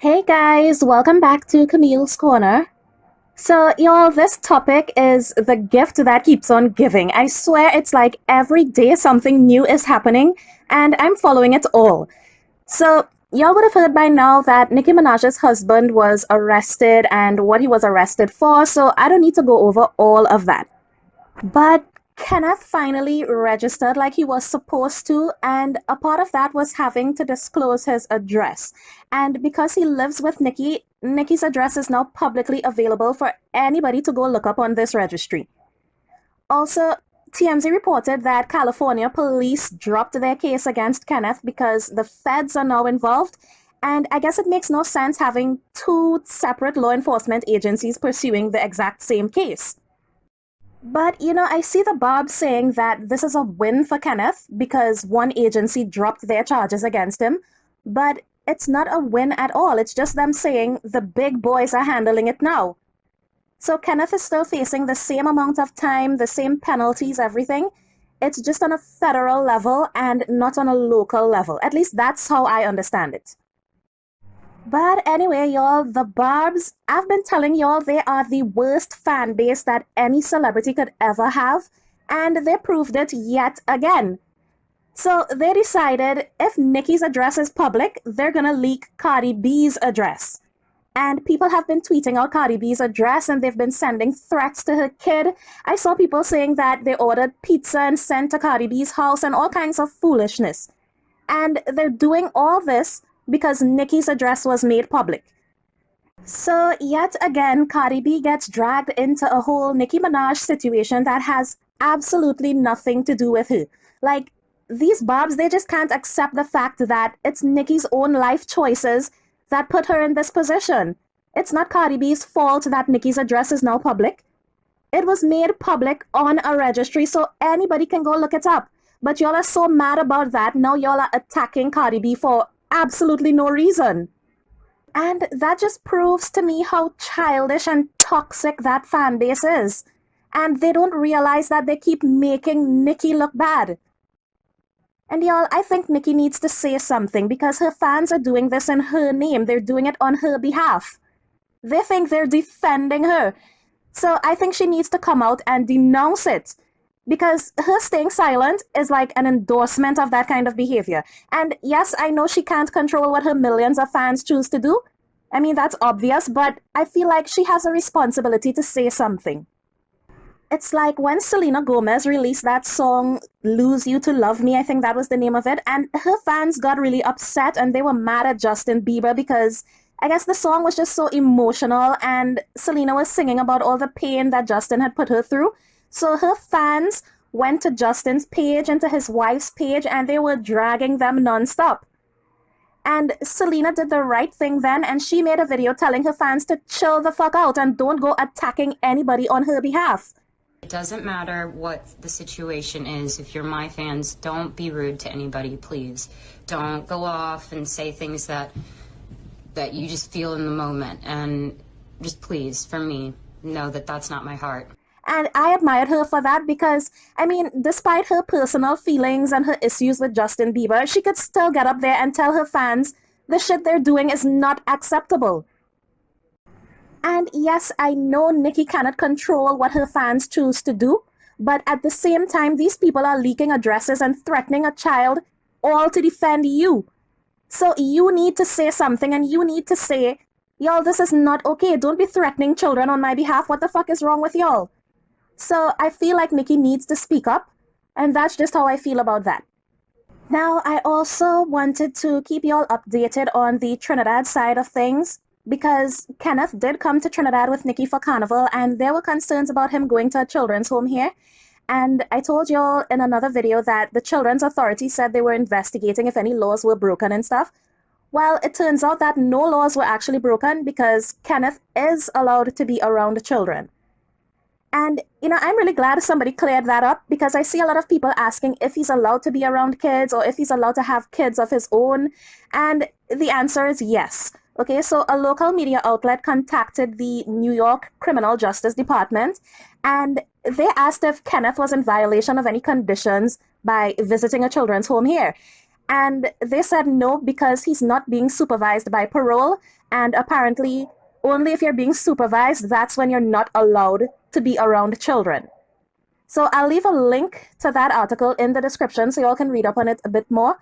Hey guys, welcome back to Camille's Corner. So, y'all, this topic is the gift that keeps on giving. I swear it's like every day something new is happening, and I'm following it all. So, y'all would have heard by now that Nicki Minaj's husband was arrested and what he was arrested for, so I don't need to go over all of that. But Kenneth finally registered like he was supposed to, and a part of that was having to disclose his address. And because he lives with Nicki, Nicki's address is now publicly available for anybody to go look up on this registry. Also, TMZ reported that California police dropped their case against Kenneth because the feds are now involved, and I guess it makes no sense having two separate law enforcement agencies pursuing the exact same case. But I see the Barbs saying that this is a win for Kenneth because one agency dropped their charges against him. But it's not a win at all. It's just them saying the big boys are handling it now. So Kenneth is still facing the same amount of time, the same penalties, everything. It's just on a federal level and not on a local level. At least that's how I understand it. But anyway, y'all, the Barbs, I've been telling y'all they are the worst fan base that any celebrity could ever have, and they proved it yet again. So they decided if Nicki's address is public, they're gonna leak Cardi B's address. And people have been tweeting out Cardi B's address and they've been sending threats to her kid. I saw people saying that they ordered pizza and sent to Cardi B's house and all kinds of foolishness. And they're doing all this because Nicki's address was made public. So yet again, Cardi B gets dragged into a whole Nicki Minaj situation that has absolutely nothing to do with her. Like, these Barbs, they just can't accept the fact that it's Nicki's own life choices that put her in this position. It's not Cardi B's fault that Nicki's address is now public. It was made public on a registry so anybody can go look it up. But y'all are so mad about that, now y'all are attacking Cardi B for absolutely no reason. And that just proves to me how childish and toxic that fan base is. And they don't realize that they keep making Nicki look bad. And y'all, I think Nicki needs to say something because her fans are doing this in her name. They're doing it on her behalf. They think they're defending her. So I think she needs to come out and denounce it. Because her staying silent is like an endorsement of that kind of behavior. And yes, I know she can't control what her millions of fans choose to do. I mean, that's obvious, but I feel like she has a responsibility to say something. It's like when Selena Gomez released that song, Lose You to Love Me, I think that was the name of it, and her fans got really upset and they were mad at Justin Bieber because I guess the song was just so emotional and Selena was singing about all the pain that Justin had put her through. So her fans went to Justin's page and to his wife's page and they were dragging them nonstop. And Selena did the right thing then and she made a video telling her fans to chill the fuck out and don't go attacking anybody on her behalf. It doesn't matter what the situation is. If you're my fans, don't be rude to anybody, please. Don't go off and say things that you just feel in the moment. And just please, for me, know that that's not my heart. And I admired her for that because, I mean, despite her personal feelings and her issues with Justin Bieber, she could still get up there and tell her fans the shit they're doing is not acceptable. And yes, I know Nicki cannot control what her fans choose to do, but at the same time, these people are leaking addresses and threatening a child, all to defend you. So you need to say something and you need to say, y'all, this is not okay. Don't be threatening children on my behalf. What the fuck is wrong with y'all? So I feel like Nicki needs to speak up, and that's just how I feel about that. Now, I also wanted to keep y'all updated on the Trinidad side of things, because Kenneth did come to Trinidad with Nicki for Carnival, and there were concerns about him going to a children's home here. And I told y'all in another video that the Children's Authority said they were investigating if any laws were broken and stuff. Well, it turns out that no laws were actually broken because Kenneth is allowed to be around children. And, I'm really glad somebody cleared that up because I see a lot of people asking if he's allowed to be around kids or if he's allowed to have kids of his own. And the answer is yes. Okay, so a local media outlet contacted the New York Criminal Justice Department and they asked if Kenneth was in violation of any conditions by visiting a children's home here. And they said no because he's not being supervised by parole. And apparently, only if you're being supervised, that's when you're not allowed to be around children. So I'll leave a link to that article in the description so y'all can read up on it a bit more.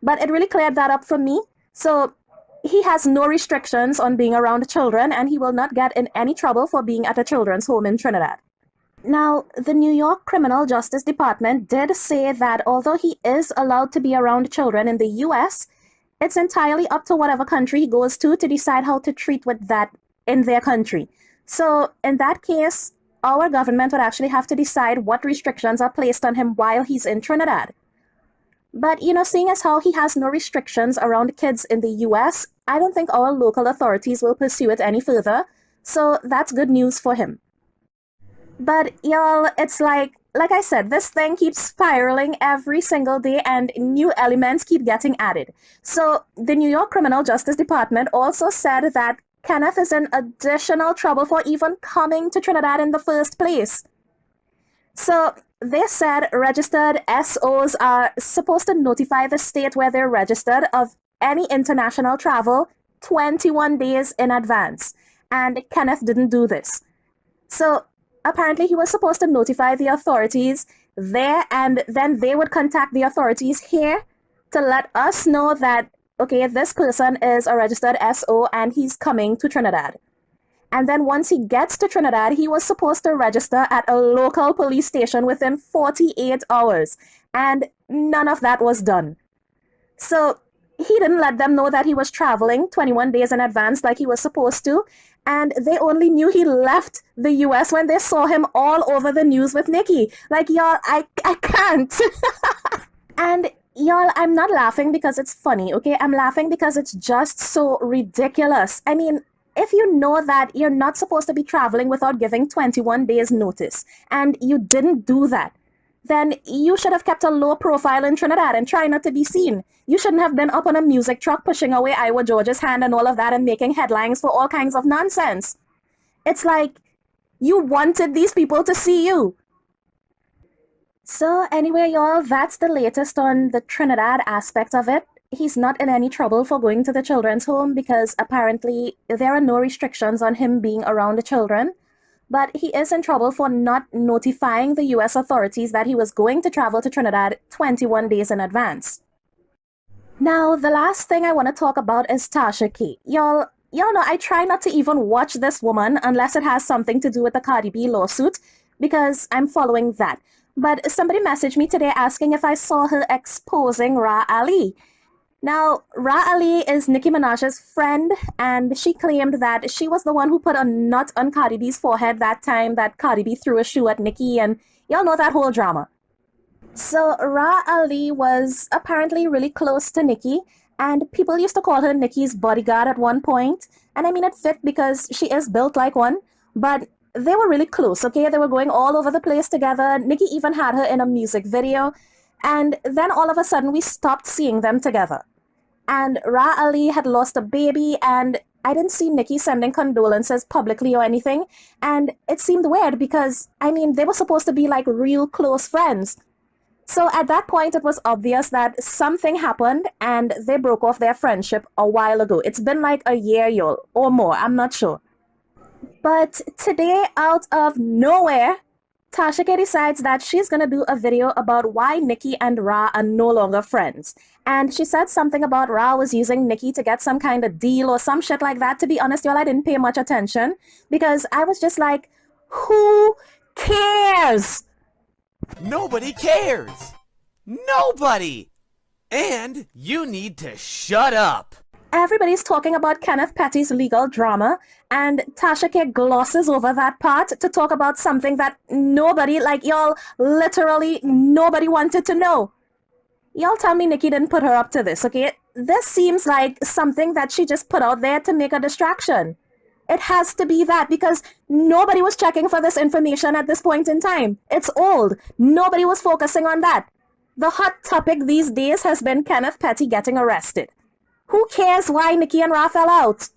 But it really cleared that up for me. So he has no restrictions on being around children, and he will not get in any trouble for being at a children's home in Trinidad. Now, the New York Criminal Justice Department did say that although he is allowed to be around children in the US, it's entirely up to whatever country he goes to decide how to treat with that in their country. So in that case, our government would actually have to decide what restrictions are placed on him while he's in Trinidad. But, seeing as how he has no restrictions around kids in the US, I don't think our local authorities will pursue it any further. So that's good news for him. But, y'all, it's like I said, this thing keeps spiraling every single day and new elements keep getting added. So the New York Criminal Justice Department also said that Kenneth is in additional trouble for even coming to Trinidad in the first place. So they said registered SOs are supposed to notify the state where they're registered of any international travel 21 days in advance. And Kenneth didn't do this. So apparently he was supposed to notify the authorities there, and then they would contact the authorities here to let us know that, okay, this person is a registered SO and he's coming to Trinidad. And then once he gets to Trinidad, he was supposed to register at a local police station within 48 hours. And none of that was done. So he didn't let them know that he was traveling 21 days in advance like he was supposed to. And they only knew he left the US when they saw him all over the news with Nikki. Like, y'all, I can't. And y'all, I'm not laughing because it's funny, okay? I'm laughing because it's just so ridiculous. I mean, if you know that you're not supposed to be traveling without giving 21 days notice, and you didn't do that, then you should have kept a low profile in Trinidad and try not to be seen. You shouldn't have been up on a music truck pushing away Iowa George's hand and all of that and making headlines for all kinds of nonsense. It's like you wanted these people to see you. So anyway, y'all, that's the latest on the Trinidad aspect of it. He's not in any trouble for going to the children's home because apparently there are no restrictions on him being around the children. But he is in trouble for not notifying the US authorities that he was going to travel to Trinidad 21 days in advance. Now, the last thing I want to talk about is Tasha K. Y'all know I try not to even watch this woman unless it has something to do with the Cardi B lawsuit because I'm following that. But somebody messaged me today asking if I saw her exposing Rah Ali. Now, Rah Ali is Nicki Minaj's friend, and she claimed that she was the one who put a nut on Cardi B's forehead that time that Cardi B threw a shoe at Nicki, and y'all know that whole drama. So Rah Ali was apparently really close to Nicki, and people used to call her Nicki's bodyguard at one point. And I mean, it fit because she is built like one, but they were really close, okay? They were going all over the place together. Nicki even had her in a music video. And then all of a sudden, we stopped seeing them together. And Rah Ali had lost a baby, and I didn't see Nicki sending condolences publicly or anything. And it seemed weird because, I mean, they were supposed to be like real close friends. So at that point, it was obvious that something happened and they broke off their friendship a while ago. It's been like a year, y'all, or more. I'm not sure. But today, out of nowhere, Tasha K decides that she's going to do a video about why Nicki and Rah are no longer friends. And she said something about Rah was using Nicki to get some kind of deal or some shit like that. To be honest, y'all, I didn't pay much attention because I was just like, who cares? Nobody cares! Nobody! And you need to shut up! Everybody's talking about Kenneth Petty's legal drama, and Tasha K glosses over that part to talk about something that nobody, like y'all, literally nobody wanted to know. Y'all tell me Nicki didn't put her up to this, okay? This seems like something that she just put out there to make a distraction. It has to be that because nobody was checking for this information at this point in time. It's old. Nobody was focusing on that. The hot topic these days has been Kenneth Petty getting arrested. Who cares why Nicki and Rah fell out?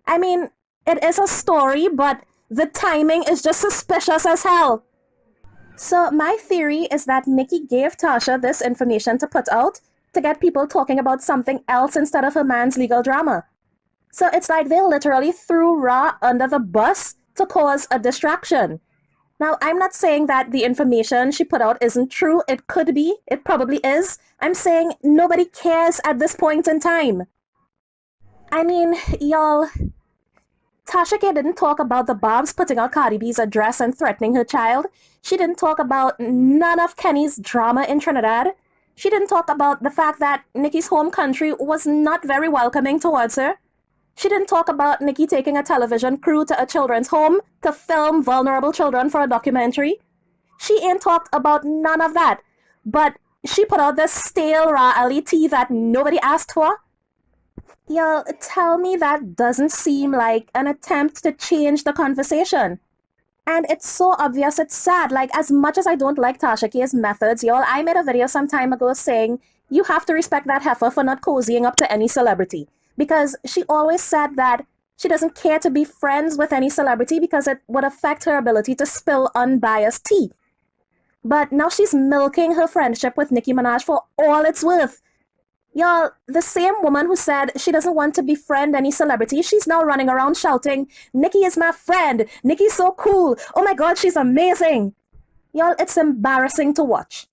I mean, it is a story, but the timing is just suspicious as hell. So my theory is that Nicki gave Tasha this information to put out to get people talking about something else instead of her man's legal drama. So it's like they literally threw Rah under the bus to cause a distraction. Now, I'm not saying that the information she put out isn't true. It could be. It probably is. I'm saying nobody cares at this point in time. I mean, y'all, Tasha K didn't talk about the Barbs putting out Cardi B's address and threatening her child. She didn't talk about none of Kenny's drama in Trinidad. She didn't talk about the fact that Nicki's home country was not very welcoming towards her. She didn't talk about Nicki taking a television crew to a children's home to film vulnerable children for a documentary. She ain't talked about none of that. But she put out this stale Rah Ali tea that nobody asked for. Y'all, tell me that doesn't seem like an attempt to change the conversation. And it's so obvious, it's sad. Like, as much as I don't like Tasha K's methods, y'all, I made a video some time ago saying you have to respect that heifer for not cozying up to any celebrity. Because she always said that she doesn't care to be friends with any celebrity because it would affect her ability to spill unbiased tea. But now she's milking her friendship with Nicki Minaj for all it's worth. Y'all, the same woman who said she doesn't want to befriend any celebrity, she's now running around shouting, "Nicki is my friend. Nicki's so cool. Oh my God, she's amazing." Y'all, it's embarrassing to watch.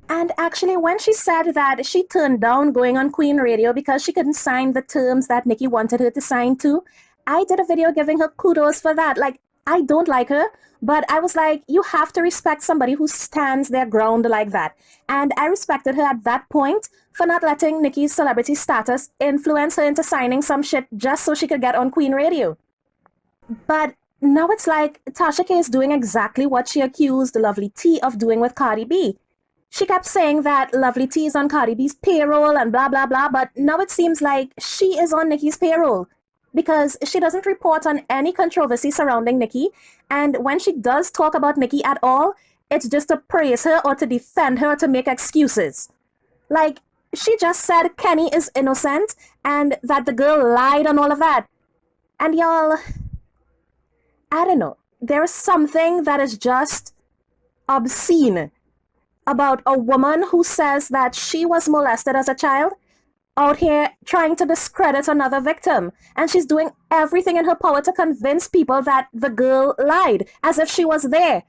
And actually, when she said that she turned down going on Queen Radio because she couldn't sign the terms that Nicki wanted her to sign to, I did a video giving her kudos for that. Like, I don't like her, but I was like, you have to respect somebody who stands their ground like that. And I respected her at that point for not letting Nicki's celebrity status influence her into signing some shit just so she could get on Queen Radio. But now it's like Tasha K is doing exactly what she accused Lovely T of doing with Cardi B. She kept saying that Lovely T is on Cardi B's payroll and blah, blah, blah, but now it seems like she is on Nicki's payroll because she doesn't report on any controversy surrounding Nicki, and when she does talk about Nicki at all, it's just to praise her or to defend her or to make excuses. Like, she just said Kenny is innocent and that the girl lied and all of that. And y'all, I don't know, there is something that is just obscene about a woman who says that she was molested as a child out here trying to discredit another victim. And she's doing everything in her power to convince people that the girl lied, as if she was there.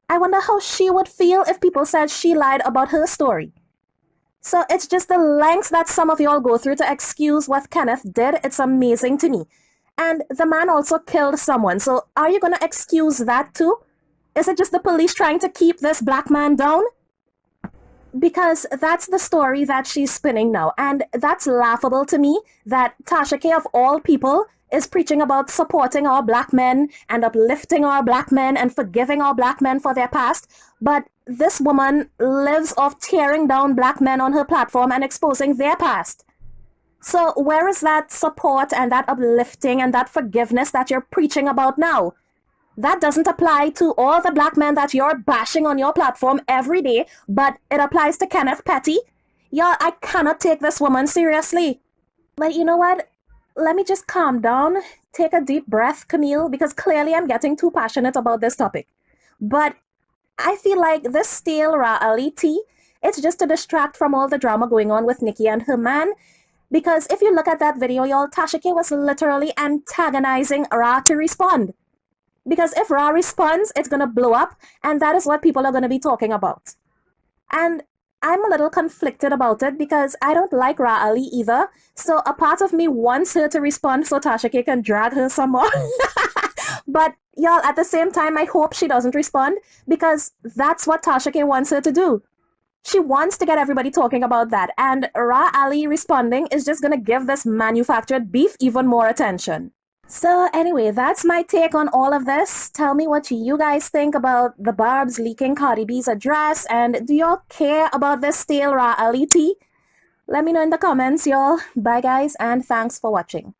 I wonder how she would feel if people said she lied about her story. So it's just the lengths that some of y'all go through to excuse what Kenneth did. It's amazing to me. And the man also killed someone. So are you going to excuse that too? Is it just the police trying to keep this black man down? Because that's the story that she's spinning now. And that's laughable to me that Tasha K, of all people, is preaching about supporting our black men and uplifting our black men and forgiving our black men for their past. But this woman lives off tearing down black men on her platform and exposing their past. So where is that support and that uplifting and that forgiveness that you're preaching about now? That doesn't apply to all the black men that you're bashing on your platform every day, but it applies to Kenneth Petty. Y'all, I cannot take this woman seriously. But you know what? Let me just calm down, take a deep breath, Camille, because clearly I'm getting too passionate about this topic. But I feel like this stale Rah Ali tea, it's just to distract from all the drama going on with Nicki and her man. Because if you look at that video, y'all, Tasha K was literally antagonizing Rah to respond. Because if Rah responds, it's going to blow up, and that is what people are going to be talking about. And I'm a little conflicted about it because I don't like Rah Ali either. So a part of me wants her to respond so Tasha K can drag her some more. But y'all, at the same time, I hope she doesn't respond because that's what Tasha K wants her to do. She wants to get everybody talking about that. And Rah Ali responding is just going to give this manufactured beef even more attention. So anyway, that's my take on all of this. Tell me what you guys think about the Barbs leaking Cardi B's address, and do y'all care about this stale Rah Ali tea? Let me know in the comments, y'all. Bye guys, and thanks for watching.